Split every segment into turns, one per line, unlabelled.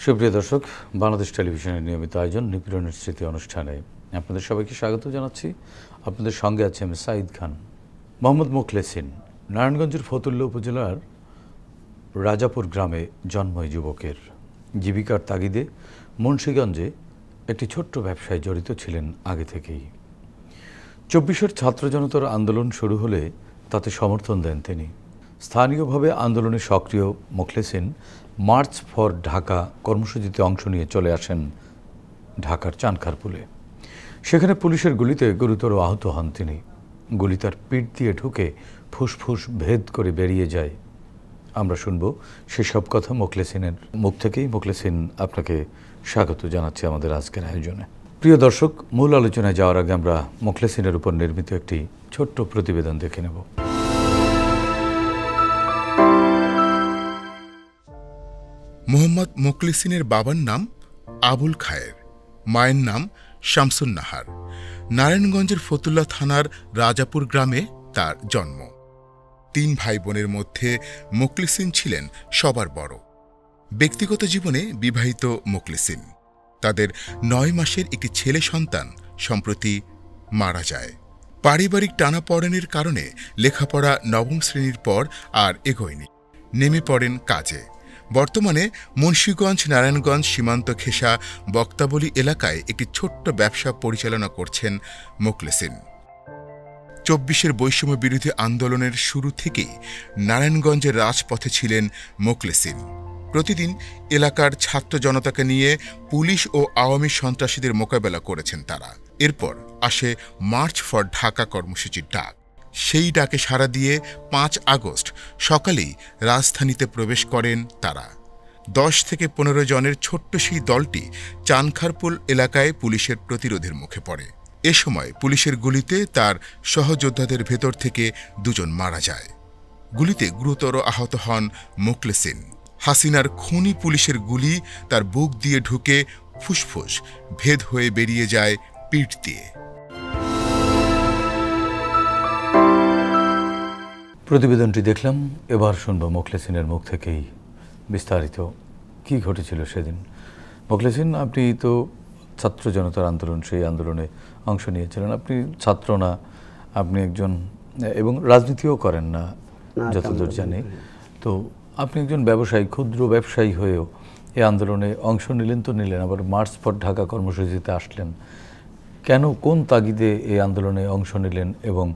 সুপ্রিয় দর্শক, বাংলাদেশ টেলিভিশনের নিয়মিত আয়োজন নিপীড়নের স্মৃতি অনুষ্ঠানে আপনাদের সবাইকে স্বাগত জানাচ্ছি। আপনাদের সঙ্গে আছে আমি সাঈদ খান। মোহাম্মদ মোখলেসিন নারায়ণগঞ্জের ফতুল্লা উপজেলার রাজাপুর গ্রামে জন্ম এই যুবকের। জীবিকার তাগিদে মুন্সিগঞ্জে একটি ছোট্ট ব্যবসায় জড়িত ছিলেন আগে থেকেই। ২৪-এর ছাত্র জনতার আন্দোলন শুরু হলে তাতে সমর্থন দেন তিনি। স্থানীয়ভাবে আন্দোলনে সক্রিয় মোখলেসিন মার্চ ফর ঢাকা কর্মসূচিতে অংশ নিয়ে চলে আসেন ঢাকার চানখারপুলে। সেখানে পুলিশের গুলিতে গুরুতর আহত হন তিনি। গুলি তার পিঠ দিয়ে ঢুকে ফুসফুস ভেদ করে বেরিয়ে যায়। আমরা শুনব সেসব কথা মোখলেসিনের মুখ থেকেই। মোখলেসিন, আপনাকে স্বাগত জানাচ্ছি আমাদের আজকের আয়োজনে। প্রিয় দর্শক, মূল আলোচনায় যাওয়ার আগে আমরা মোখলেসিনের উপর নির্মিত একটি ছোট্ট প্রতিবেদন দেখে নেব।
মোহাম্মদ মোখলেসিনের বাবার নাম আবুল খায়ের, মায়ের নাম শামসুন নাহার। নারায়ণগঞ্জের ফতুল্লা থানার রাজাপুর গ্রামে তার জন্ম। ৩ ভাই বোনের মধ্যে মোখলেসিন ছিলেন সবার বড়। ব্যক্তিগত জীবনে বিবাহিত মোখলেসিন। তাদের ৯ মাসের একটি ছেলে সন্তান সম্প্রতি মারা যায়। পারিবারিক টানাপড়েনের কারণে লেখাপড়া ৯ম শ্রেণীর পর আর এগোয়নি। নেমে পড়েন কাজে। বর্তমানে মুন্সিগঞ্জ নারায়ণগঞ্জ সীমান্ত ঘেঁষা বক্তাবলী এলাকায় একটি ছোট্ট ব্যবসা পরিচালনা করছেন মোখলেসিন। ২৪-এর বৈষম্য বিরোধী আন্দোলনের শুরু থেকেই নারায়ণগঞ্জের রাজপথে ছিলেন মোখলেসিন। প্রতিদিন এলাকার ছাত্র জনতাকে নিয়ে পুলিশ ও আওয়ামী সন্ত্রাসীদের মোকাবেলা করেছেন তারা। এরপর আসে মার্চ ফর ঢাকা কর্মসূচির ডাক। সেই ডাকে সাড়া দিয়ে ৫ আগস্ট সকালেই রাজধানীতে প্রবেশ করেন তারা। ১০ থেকে ১৫ জনের ছোট্ট সেই দলটি চানখারপুল এলাকায় পুলিশের প্রতিরোধের মুখে পড়ে। এ সময় পুলিশের গুলিতে তার সহযোদ্ধাদের ভেতর থেকে ২ জন মারা যায়। গুলিতে গুরুতর আহত হন মোখলেসিন। হাসিনার খুনি পুলিশের গুলি তার বুক দিয়ে ঢুকে ফুসফুস ভেদ হয়ে বেরিয়ে যায় পিঠ দিয়ে।
প্রতিবেদনটি দেখলাম, এবার শুনব মোখলেসিনের মুখ থেকেই বিস্তারিত কি ঘটেছিল সেদিন। মোখলেসিন, আপনি তো ছাত্র জনতার আন্দোলন, সেই আন্দোলনে অংশ নিয়েছিলেন। আপনি ছাত্র না, আপনি একজন, এবং রাজনীতিও করেন না যতদূর জানি। তো আপনি একজন ব্যবসায়ী, ক্ষুদ্র ব্যবসায়ী হয়েও এই আন্দোলনে অংশ নিলেন তো নিলেন, আবার মার্চ ফর ঢাকা কর্মসূচিতে আসলেন। কেন, কোন তাগিদে এই আন্দোলনে অংশ নিলেন এবং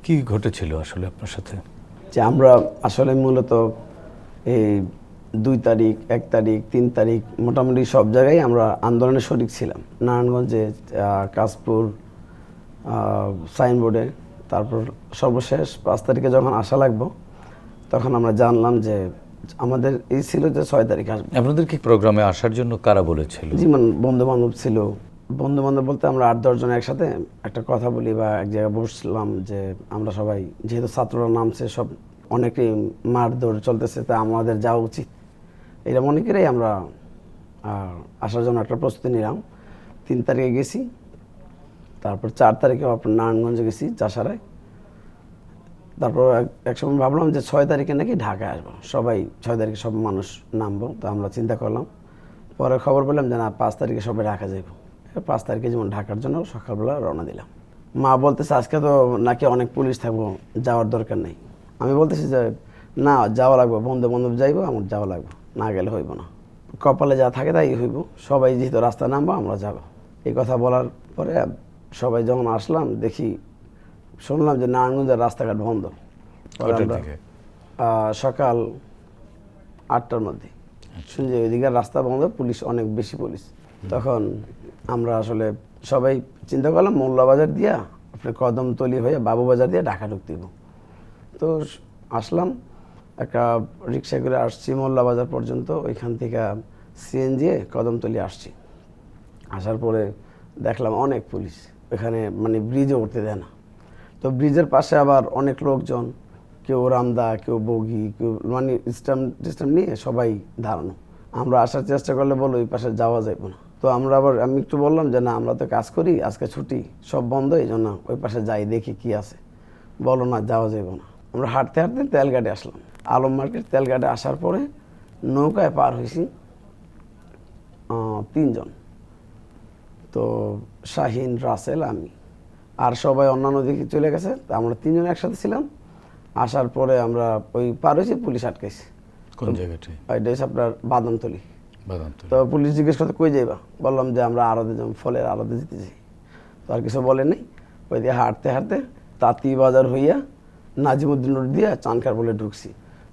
কি ঘটেছিল আসলে আপনার সাথে?
যে আমরা আসলে মূলত এই ২ তারিখ, ১ তারিখ, ৩ তারিখ মোটামুটি সব জায়গায় আমরা আন্দোলনে শরিক ছিলাম। নারায়ণগঞ্জে, কাশপুর, সাইনবোর্ডে, তারপর সর্বশেষ ৫ তারিখে যখন আসা লাগবো তখন আমরা জানলাম যে আমাদের এই ছিল যে ৬ তারিখ আসবে।
আপনাদের কি প্রোগ্রামে আসার জন্য কারা বলেছিল?
যেমন বন্ধু বান্ধব ছিল। বন্ধু বান্ধব বলতে আমরা ৮-১০ জন একসাথে একটা কথা বলি বা এক জায়গায় বসলাম যে আমরা সবাই, যেহেতু ছাত্ররা নামছে, সব অনেকেই মারধর চলতেছে, তা আমাদের যাওয়া উচিত, এটা মনে করেই আমরা আসার জন্য একটা প্রস্তুতি নিলাম। ৩ তারিখে গেছি, তারপর ৪ তারিখে আপনার নারায়ণগঞ্জে গেছি চাষারায়। তারপর এক সময় ভাবলাম যে ৬ তারিখে নাকি ঢাকায় আসবো, সবাই ৬ তারিখে সব মানুষ নামবো। তো আমরা চিন্তা করলাম, পরে খবর পেলাম যে না, ৫ তারিখে সবাই ঢাকা যাইব। ৫ তারিখে যেমন ঢাকার জন্য সকালবেলা রওনা দিলাম। মা বলতেছে আজকে তো নাকি অনেক পুলিশ থাকবো, যাওয়ার দরকার নেই। আমি বলতেছি যে না, যাওয়া লাগবে, বন্ধু বান্ধব যাইবো, আমার যাওয়া লাগবে, না গেলে হইব না, কপালে যা থাকে তাই হইব, সবাই যেহেতু রাস্তায় নামবো আমরা যাব। এই কথা বলার পরে সবাই যখন আসলাম, দেখি শুনলাম যে নারায়ণগঞ্জের রাস্তাঘাট বন্ধ। সকাল ৮টার মধ্যে শুনছি ওইদিকে রাস্তা বন্ধ, পুলিশ অনেক বেশি পুলিশ। তখন আমরা আসলে সবাই চিন্তা করলাম মোল্লাবাজার দিয়া আপনার কদমতলি হয়ে বাবুবাজার দিয়ে ঢাকা ঢুকতে দিব। তো আসলাম, একটা রিক্সা করে আসছি মোল্লাবাজার পর্যন্ত, ওইখান থেকে সিএনজি কদমতলি আসছি। আসার পরে দেখলাম অনেক পুলিশ এখানে, মানে ব্রিজে উঠতে দেয় না। তো ব্রিজের পাশে আবার অনেক লোকজন, কেউ রামদা, কেউ বগি, কেউ মানে সিস্টেম নিয়ে সবাই দাঁড়ানো। আমরা আসার চেষ্টা করলে বলো ওই পাশে যাওয়া যাইব না। তো আমি একটু বললাম যে না, আমরা তো কাজ করি, আজকে ছুটি, সব বন্ধ, এই জন্য ওই পাশে যাই, দেখি কি আছে। বলো না, যাওয়া যাইব না। আমরা হাঁটতে হাঁটতে তেলঘাটে আসলাম। আলম মার্কেট তেলঘাটে আসার পরে নৌকায় পার হয়েছি। তিনজন। তো শাহিন, রাসেল, আমি, আর সবাই অন্যান্য দিকে চলে গেছে। তো আমরা তিনজন একসাথে ছিলাম। আসার পরে আমরা ওই পার হয়েছি, পুলিশ আটকাইছে।
কোন জায়গাটায়?
এটা হচ্ছে আপনার বাদামতলি।
বাদামতলী।
তো পুলিশ জিজ্ঞেস করতে কই যাইবা, বললাম যে আমরা আড়তে যাবো, ফলের আড়তে যেতে চাই। তো আর কিছু বলেন নাই। ওই দিয়ে হাঁটতে হাঁটতে তাঁতি বাজার হইয়া নাজিমুদ্দিন রোড দিয়ে চানখার বলে ঢুকছি।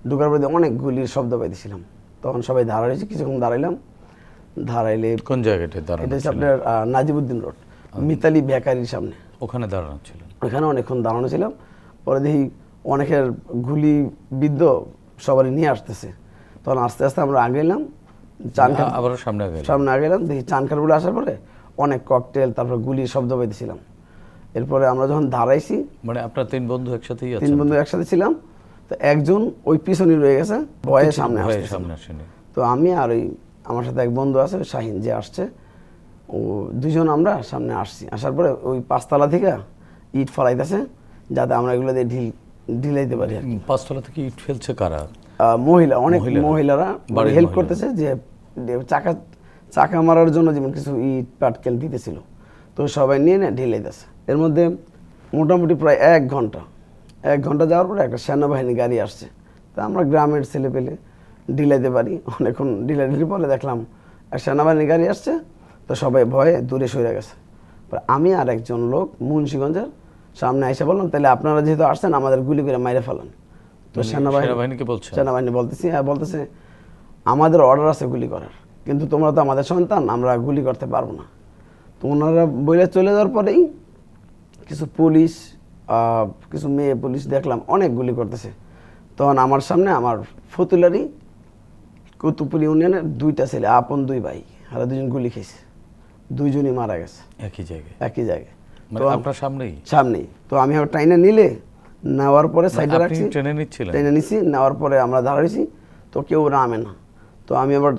ঢুকার পরে অনেক গুলির শব্দ পাইতেছিলাম। তখন সবাই দাঁড়াইছি, কিছুক্ষণ দাঁড়াইলাম। দাঁড়াইলে
কোন জায়গাটায় দাঁড়ানো
এটা হচ্ছে
ছিলেন?
আপনার নাজিমুদ্দিন রোড, মিতালি বেকারির সামনে।
ওখানে দাঁড়ানো ছিলেন?
ওখানে অনেকক্ষণ দাঁড়ানো ছিলাম। পরে দেখি অনেকের গুলি বিদ্ধ সবারই নিয়ে আসতেছে। তখন আস্তে আস্তে আমরা আগে এলাম, চানখার
আবারও সামনে গেলেন?
সামনে আগে এলাম। দেখি চানখার বলে আসার পরে অনেক ককটেল, তারপরে গুলির শব্দ পাইতেছিলাম। এরপরে আমরা যখন দাঁড়াইছি,
মানে আপনার তিন বন্ধু একসাথেই
তিন
আছেন?
বন্ধু একসাথে ছিলাম। তো একজন ওই পিছনে রয়ে গেছে, ভয়ে সামনে
ভয়ে
আসতেছে
সামনে
না।
আসেনি।
তো আমি আর ওই আমার সাথে এক বন্ধু আছে, ওই শাহিন, যে আসছে, ও দুজন আমরা সামনে আসছি। আসার পরে ওই পাঁচতলা থেকে ইট ফলাইতেছে যাতে আমরা এগুলো দিয়ে ঢিলাইতে পারি আর কি।
পাঁচতলা থেকে ইট ফেলছে কারা?
মহিলা, অনেক মহিলারা
বাড়ির
হেল্প
মহিলা।
করতেছে, যে চাকা মারার জন্য যেমন কিছু ইট পাটকেল দিতেছিল। তো সবাই নিয়ে ঢিলাইতেছে। এর মধ্যে মোটামুটি প্রায় 1 ঘন্টা যাওয়ার পরে একটা সেনাবাহিনী গাড়ি আসছে। তা আমরা গ্রামের ছেলে পেলে ঢিলাইতে পারি। অনেকক্ষণ ঢিলাইতে পরে দেখলাম এক সেনাবাহিনী গাড়ি আসছে। তো সবাই ভয়ে দূরে সরে গেছে। আমি আর একজন লোক মুন্সিগঞ্জের সামনে এসে বললাম, তাহলে আপনারা যেহেতু আসছেন আমাদের গুলি করে মাইরে ফেলান। তো
সেনাবাহিনীকে বলছে?
সেনাবাহিনী বলতেছে আমাদের অর্ডার আছে গুলি করার, কিন্তু তোমরা তো আমাদের সন্তান, আমরা গুলি করতে পারবো না। তো ওনারা বলে চলে যাওয়ার পরেই কিছু পুলিশ, কিছু মেয়ে পুলিশ দেখলাম অনেক গুলি করতেছে। তখন আমার সামনে আমার ফতুলারি কুতুবপুর ইউনিয়নের 2টা ছেলে, আপন 2 ভাই, আর 2জন গুলি খেয়েছে। 2জনই মারা গেছে
একই জায়গায়?
একই জায়গায়।
মানে আপনার সামনেই?
সামনেই। তো আমি আবার টাইনে নিলে নেওয়ার পরে সাইডে রাখছি।
ট্রেনে নিচ্ছিলেন?
ট্রেনে নিছি, নেওয়ার পরে আমরা দাঁড়াইছি। তো কেউ নামে না। তো আমি আবার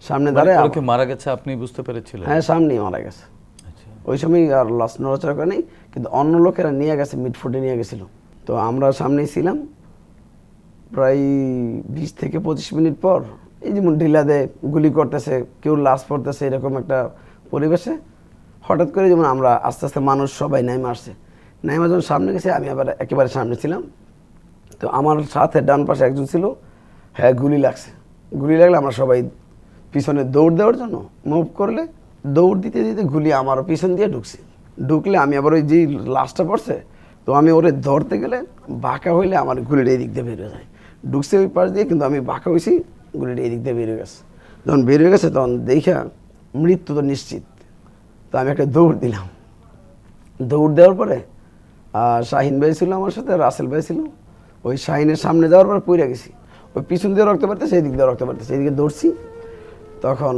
সামনে দাঁড়ায়,
কি মারা গেছে আপনি বুঝতে পেরেছিলেন?
হ্যাঁ, সামনেই মারা গেছে।
আচ্ছা।
ওই সময় আর লাশ নড়াচড়া করে নেই, কিন্তু অন্য লোকেরা নিয়ে গেছে, মিটফুটে নিয়ে গেছিল। তো আমরা সামনেই ছিলাম। প্রায় 20 থেকে 25 মিনিট পর এই যেমন ঢিলা দেয়, গুলি করতেছে, কেউ লাশ পড়তেছে, এরকম একটা পরিবেশে হঠাৎ করে যেমন আমরা আস্তে আস্তে মানুষ সবাই নাইমে আসছে। নাইমা যখন সামনে গেছে, আমি আবার একেবারে সামনে ছিলাম। তো আমার সাথে ডান পাশে একজন ছিল, হ্যাঁ গুলি লাগছে। গুলি লাগলে আমরা সবাই পিছনে দৌড় দেওয়ার জন্য মুভ করলে, দৌড় দিতে দিতে গুলি আমার পিছন দিয়ে ঢুকলে আমি আবার ওই যে লাশটা পড়ছে, তো আমি ওরে ধরতে গেলে বাঁকা হইলে আমার গুলিটা এই দিক দিয়ে বেরিয়ে যায়। ঢুকছে ওই পাশ দিয়ে, কিন্তু আমি বাঁকা হয়েছি, গুলিটা এই দিক দিয়ে বেরিয়ে গেছে। যখন বেরিয়ে গেছে তখন দেখা মৃত্যু তো নিশ্চিত। তো আমি একটা দৌড় দিলাম। দৌড় দেওয়ার পরে শাহিন ভাই ছিল আমার সাথে, রাসেল ভাই ছিল। ওই শাহিনের সামনে যাওয়ার পরে পড়ে গেছি। ওই পিছন দিয়ে রক্ত পারতেছে, এই দিক দিয়ে রক্ত পারতেছে, এইদিকে দৌড়ছি। তখন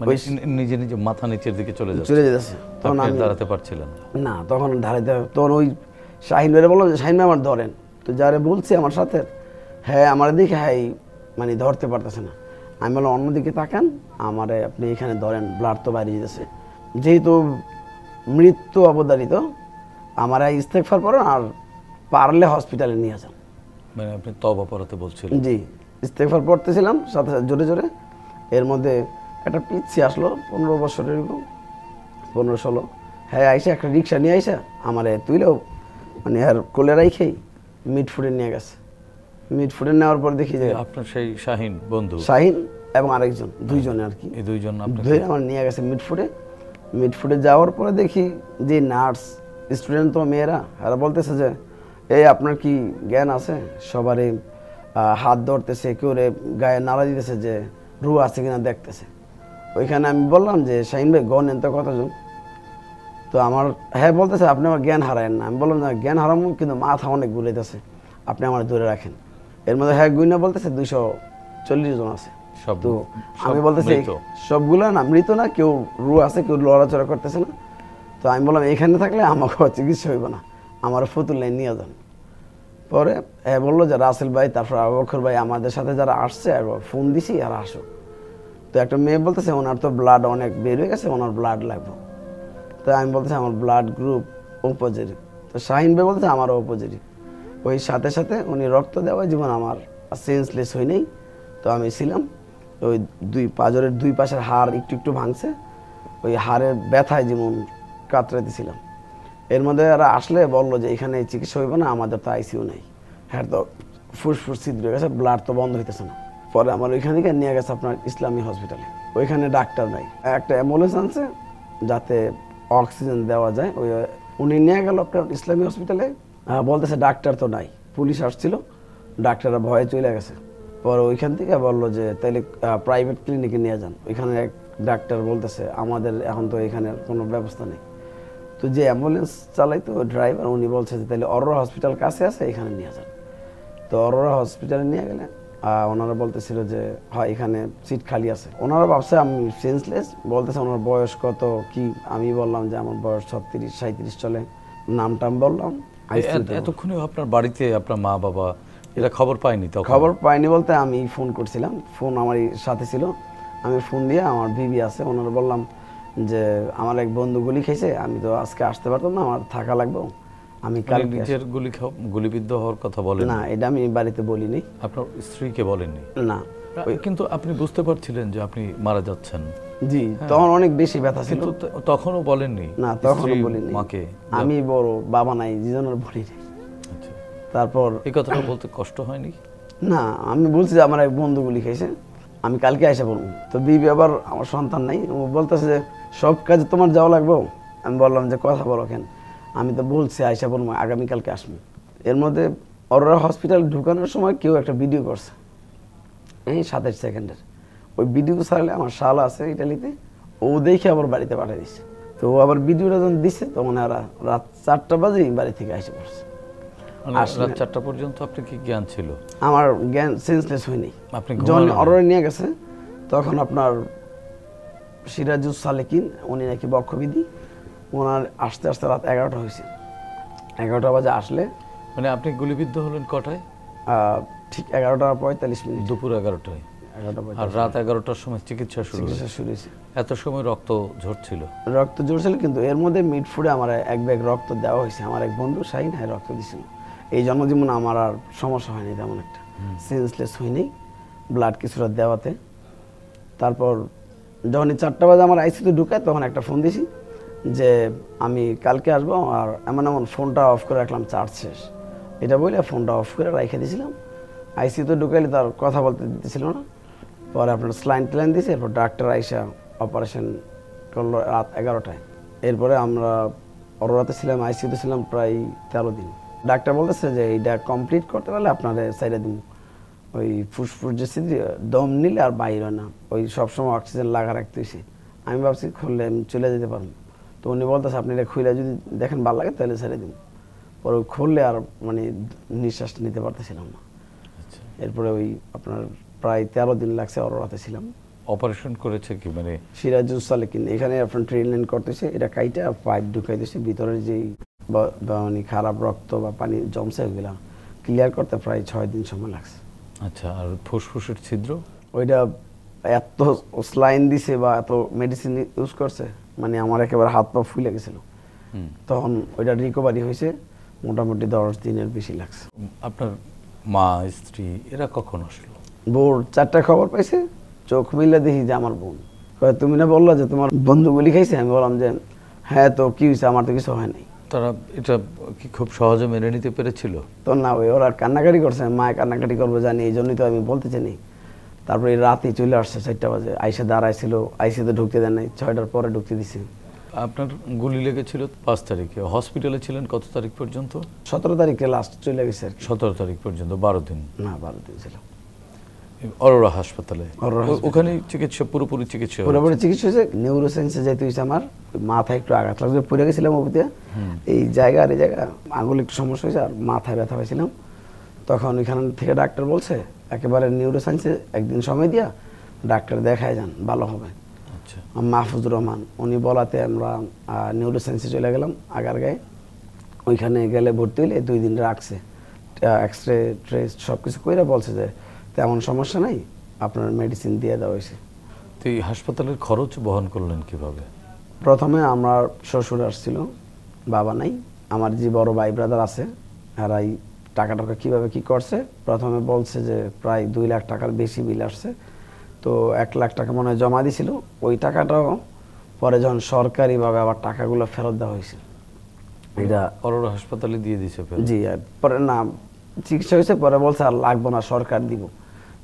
ওই নিজে নিজে মাথা নিচের দিকে চলে
যেতেছে। তখন আমি
দাঁড়াতে পারছিলেন
না, তখন দাঁড়াইতে। তখন ওই শাহিন ভাইরে বললাম যে শাহিন ভাই আমার ধরেন। তো যারে বলছে আমার সাথে, হ্যাঁ আমার দিকে, হ্যাঁ মানে ধরতে পারতেছে না। আমি বললাম অন্যদিকে তাকান, আমারে আপনি এখানে ধরেন, ব্লাড তো বাইরে যেতেছে। যেহেতু মৃত্যু অবধারিত, আমার ইস্তেগফার পড়েন আর পারলে হসপিটালে নিয়ে যান।
মানে আপনি তওবা পড়াতে বলছিলেন?
জি, ইস্তেগফার পড়তেছিলাম সাথে সাথে জোরে জোরে। এর মধ্যে একটা পিচ্ছি আসলো, 15 বছরের এরকম, 15-16। হ্যাঁ আইসা একটা রিক্সা নিয়ে আইসা আমারে তুইলেও মানে আর কোলে রাইখেই মিটফুটে নিয়ে গেছে। মিটফুটে নেওয়ার পর দেখি যে
আপনার সেই শাহিন বন্ধু, শাহিন
এবং আরেকজন, 2জনে আর কি,
এই 2জন
ধরে আমার নিয়ে গেছে মিটফুটে যাওয়ার পরে দেখি যে নার্স, স্টুডেন্ট তো মেয়েরা, এরা বলতেছে যে এই আপনার কি জ্ঞান আছে, সবারই হাত ধরতেছে, কেউ রে গায়ে নাড়া দিতেছে যে রু আছে কিনা দেখতেছে। ওইখানে আমি বললাম যে শাহিন ভাই গণেন তো কতজন। তো আমার হ্যাঁ বলতেছে আপনি আমার জ্ঞান হারায়েন না। আমি বললাম না জ্ঞান হারাবো, কিন্তু মাথা অনেক ঘুরাইতেছে, আপনি আমার ধরে রাখেন। এর মধ্যে হ্যাঁ গুইনা বলতেছে 240 জন আছে। তো আমি বলতেছি সবগুলো না মৃত না, কেউ রু আছে, কেউ লড়াচড়া করতেছে না। তো আমি বললাম এখানে থাকলে আমাকে চিকিৎসা হইব না, আমার ফতুল্লায় নিয়ে যান। পরে বললো যে রাসেল ভাই, তারপর আবু বকর ভাই, আমাদের সাথে যারা আসছে ফোন দিছি আর আসো। তো একটা মেয়ে বলতেছে ওনার তো ব্লাড অনেক বের হয়ে গেছে, ওনার ব্লাড লাগবে। তো আমি বলতেছি আমার ব্লাড গ্রুপ ও পজিটিভ। তো শাহিন ভাই বলতেছে আমারও ও পজিটিভ। ওই সাথে সাথে উনি রক্ত দেওয়া জীবন আমার সেন্সলেস হই নেই। তো আমি ছিলাম। ওই দুই পাঁজরের দুই পাশের হাড় একটু একটু ভাঙছে, ওই হাড়ের ব্যথায় যেমন কাতরাইতেছিলাম। এর মধ্যে এরা আসলে বললো যে এখানে চিকিৎসা হইব না, আমাদের তো আইসিইউ নেই, হ্যাঁ তো ফুসফুস ছিদ্র হয়ে গেছে, ব্লাড তো বন্ধ হইতেছে না। পরে আমার ওইখান থেকে নিয়ে গেছে আপনার ইসলামী হসপিটালে, ওইখানে ডাক্তার নাই, একটা অ্যাম্বুলেন্স আনছে যাতে অক্সিজেন দেওয়া যায়, ওই উনি নিয়ে গেল আপনার ইসলামী হসপিটালে, বলতেছে ডাক্তার তো নাই, পুলিশ আসছিল, ডাক্তাররা ভয়ে চলে গেছে। পরে ওইখান থেকে বললো যে তাইলে প্রাইভেট ক্লিনিকে নিয়ে যান, ওইখানে এক ডাক্তার বলতেছে আমাদের এখন তো এখানে কোনো ব্যবস্থা নেই। তো যে অ্যাম্বুলেন্স চালাইতো ড্রাইভার, উনি বলছে যে তাহলে অরোরা হসপিটাল কাছে আছে, এখানে নিয়ে যান। তো অরোরা হসপিটালে নিয়ে গেলে ওনারা বলতেছিল যে হয় এখানে সিট খালি আছে। ওনারা ভাবছে আমি সেন্সলেস, বলতেছে ওনার বয়স কত কি, আমি বললাম যে আমার বয়স 36-37 চলে, নাম টাম বললাম।
এতক্ষণে আপনার বাড়িতে আপনার মা বাবা এরা খবর পায়নি? তো
খবর পাইনি বলতে আমি ফোন করছিলাম, ফোন আমার সাথে ছিল, আমি ফোন দিয়ে আমার বিবি আছে ওনারা বললাম যে আমার এক বন্ধু গুলি খেয়েছে, আমি তো আজকে আসতে পারতাম না, আমার থাকা লাগবে, আমি কাল
নিজের গুলিবিদ্ধ হওয়ার কথা বলেন
না, এটা আমি বাড়িতে বলিনি।
আপনার স্ত্রীকে বলেননি?
না।
কিন্তু আপনি বুঝতে পারছিলেন যে আপনি মারা যাচ্ছেন?
জি, তখন অনেক বেশি ব্যথা ছিল।
তখনও বলেননি?
না, তখনও বলিনি
মাকে।
আমি বড়, বাবা নাই, জীবনের বলিনি।
আচ্ছা,
তারপর
এই কথাটা বলতে কষ্ট হয়নি?
না, আমি বলছি যে আমার এক বন্ধু গুলি খাইছে, আমি কালকে আইসা বলবো। তো বিবি আবার আমার সন্তান নাই, ও বলতেছে যে সব কাজে তোমার যাওয়া লাগবে। আমি বললাম যে কথা বলো কেন, আমি তো বলছি আইসা বলবো, আগামীকালকে আসবো। এর মধ্যে অরোরা হসপিটাল ঢুকানোর সময় কেউ একটা ভিডিও করছে, এই 27 সেকেন্ডের। ওই ভিডিও ছাড়লে আমার শালা আছে ইটালিতে, ও দেখে আবার বাড়িতে পাঠিয়ে দিচ্ছে। তো ও আবার ভিডিওটা যখন দিচ্ছে তখন এরা রাত 4টা বাজে বাড়ি থেকে এসে পড়ছে।
রাত 4টা পর্যন্ত আপনার কি জ্ঞান ছিল?
আমার জ্ঞান সেন্সলেস হয়নি।
আপনি
যখন অরোরা নিয়ে গেছে তখন আপনার সিরাজুস সালেকিন, উনি নাকি বক্ষবিধি, ওনার আসতে আসতে রাত 11টা হয়েছে। 11টা বাজে আসলে
মানে আপনি গুলিবিদ্ধ হলেন কটায়?
ঠিক 11:45।
দুপুর 11টায়।
11:45।
আর রাত 11টার সময় চিকিৎসা শুরু
হয়েছে।
এত সময় রক্ত ঝরছিল?
রক্ত ঝরছিল, কিন্তু এর মধ্যে মিড ফুডে আমার এক ব্যাগ রক্ত দেওয়া হয়েছে। আমার এক বন্ধু শাহিন রক্ত দিছিল। এই জন্য যেমন আমার আর সমস্যা হয়নি তেমন একটা, সেন্সলেস হয়নি ব্লাড কিছুটা দেওয়াতে। তারপর যখন 4টা বাজে আমার আইসিইউতে ঢুকায় তখন একটা ফোন দিছি যে আমি কালকে আসবো, আর এমন এমন ফোনটা অফ করে রাখলাম, চার্জ শেষ, এটা বলে ফোনটা অফ করে রেখে দিয়েছিলাম। আইসিইউতে ঢুকাইলে তার কথা বলতে দিতেছিল না। পরে আপনার স্লাইন টেলাইন দিয়েছে, এরপর ডাক্তার আইসা অপারেশন করলো রাত 11টায়। এরপরে আমরা অরোরাতে ছিলাম, আইসিইউতে ছিলাম প্রায় 13 দিন। ডাক্তার বলতেছে যে এইটা কমপ্লিট করতে পারলে আপনাদের সাইডে দিন, ওই ফুসফুস যে দম নিলে আর বাইরে না, ওই সবসময় অক্সিজেন লাগা রাখতে হয়েছে। আমি ভাবছি খুললে আমি চলে যেতে পারবো। তো উনি বলতেছে আপনি এটা খুলে যদি দেখেন ভালো লাগে তাহলে ছেড়ে দিন। পরে খুললে আর মানে নিঃশ্বাসটা নিতে পারতেছিলাম না। এরপরে ওই আপনার প্রায় 13 দিন লাগছে অরোরাতে ছিলাম।
অপারেশন করেছে কি মানে?
সিরাজুস সালেকিন এখানে আপনার ট্রেন লাইন করতেছে, এটা কাইটা পাইপ ঢুকাই দিয়েছে, ভিতরের যেই মানে খারাপ রক্ত বা পানি জমছে ওইগুলা ক্লিয়ার করতে প্রায় 6 দিন সময় লাগছে।
আচ্ছা, আর ফুসফুসের ছিদ্র?
ওইটা এত স্লাইন দিছে বা এত মেডিসিন ইউজ করছে, মানে আমার একেবারে হাত পা ফুলে গেছিল। তখন ওইটা রিকভারি হয়েছে মোটামুটি 10 দিনের বেশি লাগছে।
আপনার মা স্ত্রী এরা কখন আসলো?
ভোর 4টায় খবর পাইছে, চোখ মিলে দেখি যে আমার বোন। তুমি না বললা যে তোমার বন্ধু গুলি খাইছে? আমি বললাম যে হ্যাঁ, তো কি হয়েছে, আমার তো কিছু হয় নাই।
তারা এটা কি খুব সহজে মেনে নিতে পেরেছিল?
তো না, ওই ওরা কান্নাকাটি করছে, মায় কান্নাকাটি করবো জানি, এই জন্যই তো আমি বলতে চাইনি। তারপরে রাতে চলে আসছে 4টা বাজে, আইসা দাঁড়াইছিল, আইসিতে ঢুকতে দেন নাই, 6টার পরে ঢুকতে দিছে।
আপনার গুলি লেগেছিল 5 তারিখে, হসপিটালে ছিলেন কত তারিখ পর্যন্ত?
17 তারিখে লাস্ট চলে গেছে আর কি।
17 তারিখ পর্যন্ত 12 দিন?
না, 12 দিন ছিল
অরোরা হাসপাতালে। ওখানে চিকিৎসা পুরোপুরি চিকিৎসা
হয়েছে। নিউরোসায়েন্সে যাইতে হয়েছে আমার, মাথায় একটু আঘাত লাগছে, পড়ে গেছিলাম ওপরে, এই জায়গা আর এই জায়গা আঙুল একটু সমস্যা হয়েছে, আর মাথায় ব্যথা হয়েছিলাম। তখন ওইখান থেকে ডাক্তার বলছে একেবারে নিউরোসায়েন্সে একদিন সময় দিয়া ডাক্তার দেখায় যান, ভালো হবে।
আচ্ছা,
মাহফুজুর রহমান উনি বলাতে আমরা নিউরোসায়েন্সে চলে গেলাম আগারগাঁয়ে। ওইখানে গেলে ভর্তি হইলে 2 দিন রাখছে, এক্সরে ট্রেস্ট সব কিছু করে বলছে যে তেমন সমস্যা নাই, আপনার মেডিসিন দিয়ে দেওয়া হয়েছে।
তো এই হাসপাতালের খরচ বহন করলেন কিভাবে?
প্রথমে আমার শ্বশুর আসছিল, বাবা নাই। আমার যে বড় ভাই ব্রাদার আছে এরাই টাকা কীভাবে কি করছে, প্রথমে বলছে যে প্রায় 2 লাখ টাকার বেশি বিল আসছে। তো 1 লাখ টাকা মনে হয় জমা দিছিল। ওই টাকাটাও পরে যখন সরকারিভাবে আবার টাকাগুলো ফেরত দেওয়া হয়েছে। এটা
অরোরা হাসপাতালে দিয়ে দিছে ফেরত?
জি, আর পরে না চিকিৎসা হয়েছে, পরে বলছে আর লাগবো না, সরকার দিব।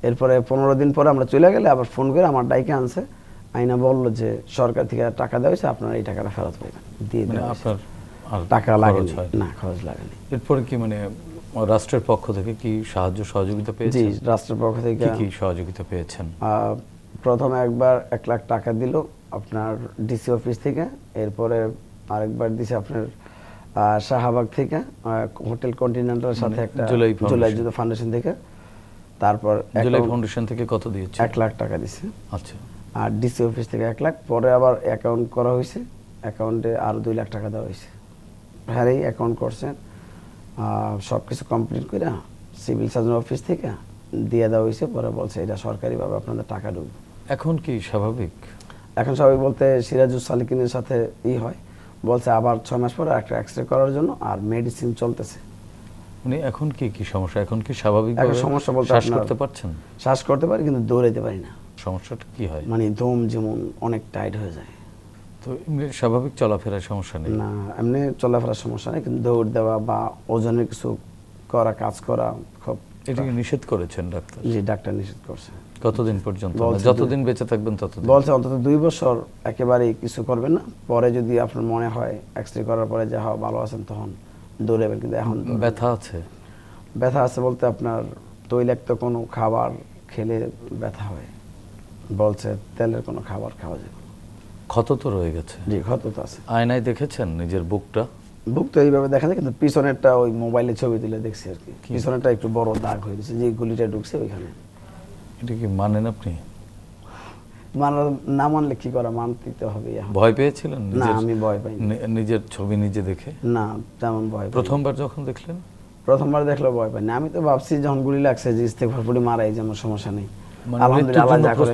এরপরে 15 দিন পরে আমরা চলে গেলে আবার ফোন করে আমার ডাইকে আনছে, আইনা বললো যে সরকার থেকে টাকা দেওয়া হয়েছে, আপনারা এই টাকাটা ফেরত পাবেন। দিয়ে
মানে
দেওয়া হয়েছে।
আপনার আর
টাকা
খরচ
লাগেনি,
হয়?
না খরচ লাগেনি।
এরপরে কি মানে রাষ্ট্রের পক্ষ থেকে কি সাহায্য সহযোগিতা
জি,
পেয়েছেন?
রাষ্ট্রের পক্ষ থেকে
কি কি সহযোগিতা পেয়েছেন?
প্রথমে একবার 1 লাখ টাকা দিল আপনার ডিসি অফিস থেকে। এরপরে আরেকবার দিছে আপনার শাহবাগ থেকে, হোটেল কন্টিনেন্টালের সাথে একটা জুলাই যুদ্ধ ফাউন্ডেশন থেকে। তারপর
জুলাই ফাউন্ডেশন থেকে কত দিয়েছে?
1 লাখ টাকা দিছে।
আচ্ছা।
আর ডিসি অফিস থেকে 1 লাখ, পরে আবার অ্যাকাউন্ট করা হয়েছে, অ্যাকাউন্টে আরো 2 লাখ টাকা দেওয়া হয়েছে। হ্যাঁ, অ্যাকাউন্ট করছে, সব কিছু কমপ্লিট করে সিভিল সার্জন অফিস থেকে দিয়ে দেওয়া হয়েছে। পরে বলছে এটা সরকারিভাবে আপনাদের টাকা ঢুকবে।
এখন কি স্বাভাবিক?
এখন স্বাভাবিক বলতে সিরাজুল সালিকিনের সাথে হয়, বলছে আবার 6 মাস পরে একটা এক্সরে করার জন্য, আর মেডিসিন চলতেছে।
মানে এখন কি কি সমস্যা? এখন কি স্বাভাবিক
সমস্যা বলতে
শ্বাস করতে পারছেন?
শ্বাস করতে পারি কিন্তু দৌড়াইতে পারি না।
সমস্যাটা কি হয়?
মানে দম যেমন অনেক টাইট হয়ে যায়।
তো এমনি স্বাভাবিক চলাফেরার সমস্যা নেই?
না, এমনি চলাফেরার সমস্যা নেই, কিন্তু দৌড় দেওয়া বা ওজনের কিছু করা, কাজ করা খুব।
এটাকে নিষেধ করেছেন ডাক্তার?
জি, ডাক্তার নিষেধ করছে।
কতদিন পর্যন্ত? যতদিন বেঁচে থাকবেন ততদিন?
বলছে অন্তত 2 বছর একেবারেই কিছু করবেন না, পরে যদি আপনার মনে হয় এক্সরে করার পরে যে হ্যাঁ ভালো আছেন তখন দৌড়াবেন। কিন্তু এখন
ব্যথা আছে?
ব্যথা আছে বলতে আপনার তৈলাক্ত কোনো খাবার খেলে ব্যথা হয়। বলছে তেলের কোনো খাবার খাওয়া যাবে।
ক্ষত তো রয়ে গেছে?
জি, ক্ষত তো আছে।
আয়নায় দেখেছেন নিজের বুকটা?
বুক তো এইভাবে দেখা যায়, কিন্তু পিছনেরটা ওই মোবাইলে ছবি তুলে দেখছি আর কি। পিছনেরটা একটু বড় দাগ হয়ে গেছে, যে গুলিটা ঢুকছে ওইখানে।
এটা কি মানেন আপনি?
না মানলে কি করা, মানতে তো হবে।
ভয় পেয়েছিলেন?
না, আমি ভয় পাইনি।
নিজের ছবি নিজে দেখে?
না, তেমন ভয় পাইনি।
প্রথমবার যখন দেখলেন?
প্রথমবার দেখলে ভয় পাইনি। আমি তো ভাবছি যখন গুলি লাগছে যে ইস্তেগফার পড়ে মারাই যে আমার সমস্যা নেই।
মানে
আলহামদুলিল্লাহ আল্লাহ যা করে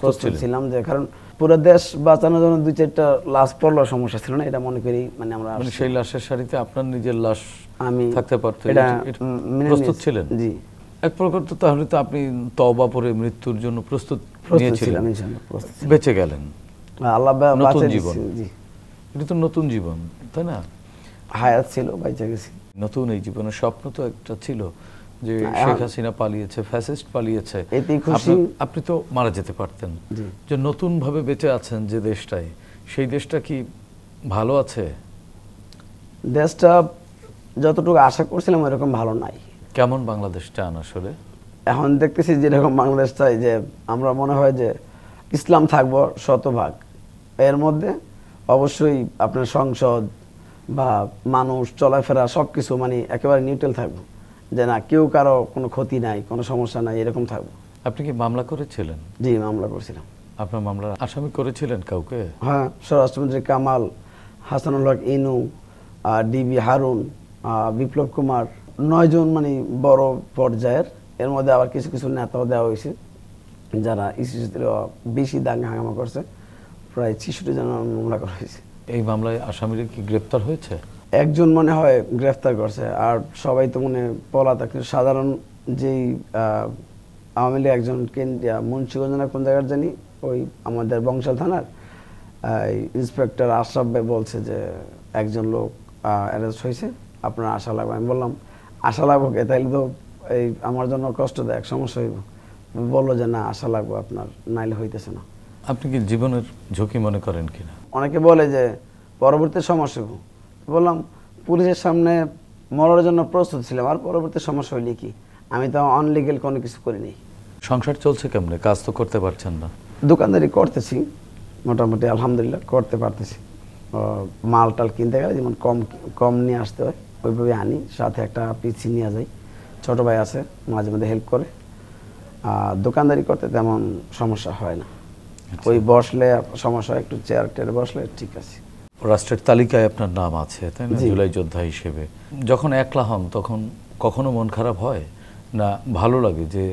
প্রস্তুত ছিলাম, যে কারণ পুরো দেশ বাঁচানোর জন্য 2-4টা লাশ পড়লো, সমস্যা ছিল না, এটা মনে করি। মানে আমরা
সেই লাশের সারিতে আপনার নিজের লাশ
আমি
থাকতে পারত,
এটা
প্রস্তুত ছিলেন?
জি।
এক প্রকার তো তাহলে তো আপনি তওবা পরে মৃত্যুর জন্য প্রস্তুত নিয়েছিলেন, বেঁচে গেলেন।
আল্লাহ
নতুন জীবন।
জি,
এটা তো নতুন জীবন, তাই না?
হায়াত ছিল, বেঁচে গেছি।
নতুন এই জীবনের স্বপ্ন তো একটা ছিল যে শেখ হাসিনা পালিয়েছে, ফ্যাসিস্ট পালিয়েছে, আপনি তো মারা যেতে পারতেন। যে নতুন ভাবে বেঁচে আছেন যে দেশটায়, সেই দেশটা কি ভালো আছে?
দেশটা যতটুকু আশা করছিলাম এরকম ভালো নাই।
কেমন বাংলাদেশ চান আসলে?
এখন দেখতেছি যেরকম বাংলাদেশ চাই, যে আমরা মনে হয় যে ইসলাম থাকবো শতভাগ, এর মধ্যে অবশ্যই আপনার সংসদ বা মানুষ চলাফেরা সবকিছু মানে একেবারে নিউট্রাল থাকবো, যে না কেউ কারো কোনো ক্ষতি নাই, কোনো সমস্যা নাই, এরকম থাকবো।
আপনি কি মামলা করেছিলেন?
জি, মামলা করেছিলাম।
আপনার মামলার আসামি করেছিলেন কাউকে?
হ্যাঁ, স্বরাষ্ট্রমন্ত্রী কামাল, হাসানুল হক ইনু, ডিবি হারুন, বিপ্লব কুমার, 9 জন মানে বড় পর্যায়ের। এর মধ্যে আবার কিছু কিছু নেতাও দেওয়া হয়েছে যারা ইস্যুতে বেশি দাঙ্গা হাঙ্গামা করছে। প্রায় 66 জন মামলা করা হয়েছে।
এই মামলায় আসামিরা কি গ্রেপ্তার হয়েছে?
একজন মনে হয় গ্রেফতার করছে, আর সবাই তো মনে পলাতক। সাধারণ যেই আওয়ামী লীগ একজন মুন্সিগঞ্জ না কোন জায়গার জানি, ওই আমাদের বংশাল থানার ইন্সপেক্টর আশরাফ ভাই বলছে যে একজন লোক অ্যারেস্ট হয়েছে, আপনার আশা লাগবে। আমি বললাম আশা লাগবো কে, তাইলে তো এই আমার জন্য কষ্টদায়ক, সমস্যা হইব। বললো যে না আশা লাগবো আপনার, নাইলে হইতেছে না।
আপনি কি জীবনের ঝুঁকি মনে করেন কিনা?
অনেকে বলে যে পরবর্তী সমস্যা হইব। বললাম পুলিশের সামনে মরার জন্য প্রস্তুত ছিলাম, আর পরবর্তী সমস্যা হইলে কি? আমি তো অনলিগেল কোনো কিছু করিনি।
সংসার চলছে কেমনে? কাজ তো করতে পারছেন না।
দোকানদারি করতেছি মোটামুটি, আলহামদুলিল্লাহ করতে পারতেছি। মাল টাল কিনতে গেলে যেমন কম নিয়ে আসতে হয়, ওইভাবে আনি। সাথে একটা পিসি নিয়ে যাই, ছোট ভাই আছে, মাঝে মধ্যে হেল্প করে। দোকানদারি করতে তেমন সমস্যা হয় না। ওই বসলে সমস্যা হয়, একটু চেয়ার টেয়ারে বসলে ঠিক আছে।
রাষ্ট্রের তালিকায় আপনার নাম আছে, তাই না, জুলাই যোদ্ধা হিসেবে। যখন একলা হন তখন কখনো মন খারাপ হয় না ভালো লাগে যে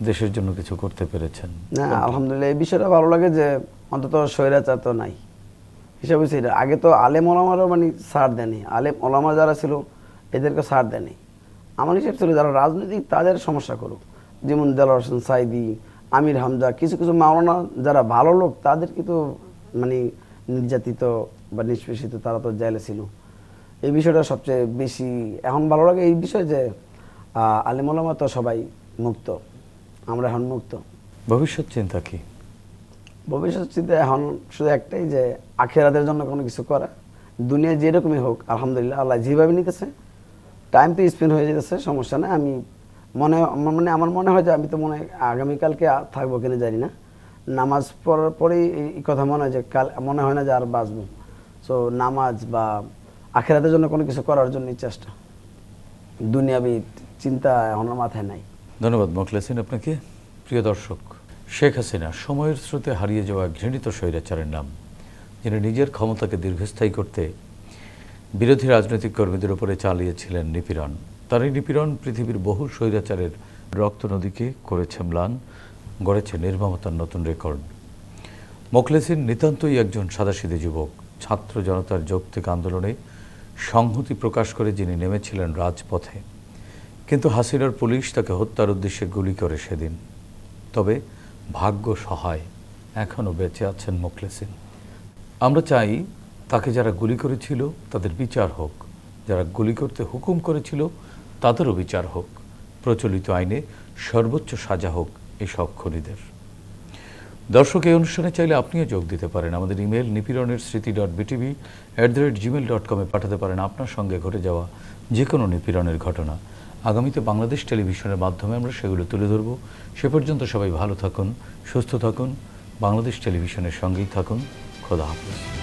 দেশের জন্য কিছু করতে পেরেছেন?
না, আলহামদুলিল্লাহ এই বিষয়টা ভালো লাগে যে অন্তত স্বৈরাচার তো নাই হিসাবে। সেটা আগে তো আলেম ওলামারও মানে ছাড় দেয়নি, আলেম ওলামা যারা ছিল এদেরকে ছাড় দেয়নি। আমার হিসাব ছিল যারা রাজনৈতিক তাদের সমস্যা করুক, যেমন দেলোয়ার হোসেন সাইদি, আমির হামজা, কিছু কিছু মাওলানা যারা ভালো লোক তাদের কিন্তু মানে নির্যাতিত বা নিষ্পেষিত, তারা তো জেলে ছিল। এই বিষয়টা সবচেয়ে বেশি এখন ভালো লাগে এই বিষয় যে আলেম ওলামা তো সবাই মুক্ত, আমরা এখন মুক্ত।
ভবিষ্যৎ চিন্তা কি?
ভবিষ্যৎ চিন্তা এখন শুধু একটাই যে আখিরাতের জন্য কোনো কিছু করা। দুনিয়া যেরকমই হোক আলহামদুলিল্লাহ, আল্লাহ যেভাবে নিতেছে টাইম তো স্পেন্ড হয়ে যেতেছে, সমস্যা নেই। আমি আমার মনে হয় যে আমি তো মনে হয় আগামীকালকে থাকবো কিনা জানি না, নামাজ পড়ার পরেই এই কথা মনে হয় যে কাল মনে হয় না যে আর বাঁচবো। সো নামাজ বা আখিরাতের জন্য কোনো কিছু করার জন্যই চেষ্টা, দুনিয়াবি চিন্তা এখন আমার মাথায় নাই।
ধন্যবাদ মোখলেসিন আপনাকে। প্রিয় দর্শক, শেখ হাসিনা সময়ের স্রোতে হারিয়ে যাওয়া ঘৃণিত স্বৈরাচারের নাম, যিনি নিজের ক্ষমতাকে দীর্ঘস্থায়ী করতে বিরোধী রাজনৈতিক কর্মীদের উপরে চালিয়েছিলেন নিপীড়ন। তার এই নিপীড়ন পৃথিবীর বহু স্বৈরাচারের রক্ত নদীকে করেছে ম্লান, গড়েছে নির্মমতার নতুন রেকর্ড। মোখলেসিন নিতান্তই একজন সাদাসিধে যুবক, ছাত্র জনতার যৌক্তিক আন্দোলনে সংহতি প্রকাশ করে যিনি নেমেছিলেন রাজপথে। কিন্তু হাসিনার পুলিশ তাকে হত্যার উদ্দেশ্যে গুলি করে সেদিন। তবে ভাগ্য সহায়, এখনও বেঁচে আছেন মোখলেসিন। আমরা চাই তাকে যারা গুলি করেছিল তাদের বিচার হোক, যারা গুলি করতে হুকুম করেছিল তাদেরও বিচার হোক, প্রচলিত আইনে সর্বোচ্চ সাজা হোক এসব খুনিদের। দর্শক, এই অনুষ্ঠানে চাইলে আপনিও যোগ দিতে পারেন। আমাদের ইমেল nipironsriti.btv@gmail.com-এ পাঠাতে পারেন আপনার সঙ্গে ঘটে যাওয়া যে কোনো নিপীড়নের ঘটনা। আগামীতে বাংলাদেশ টেলিভিশনের মাধ্যমে আমরা সেগুলো তুলে ধরব। সে পর্যন্ত সবাই ভালো থাকুন, সুস্থ থাকুন, বাংলাদেশ টেলিভিশনের সঙ্গেই থাকুন। খোদা হাফেজ।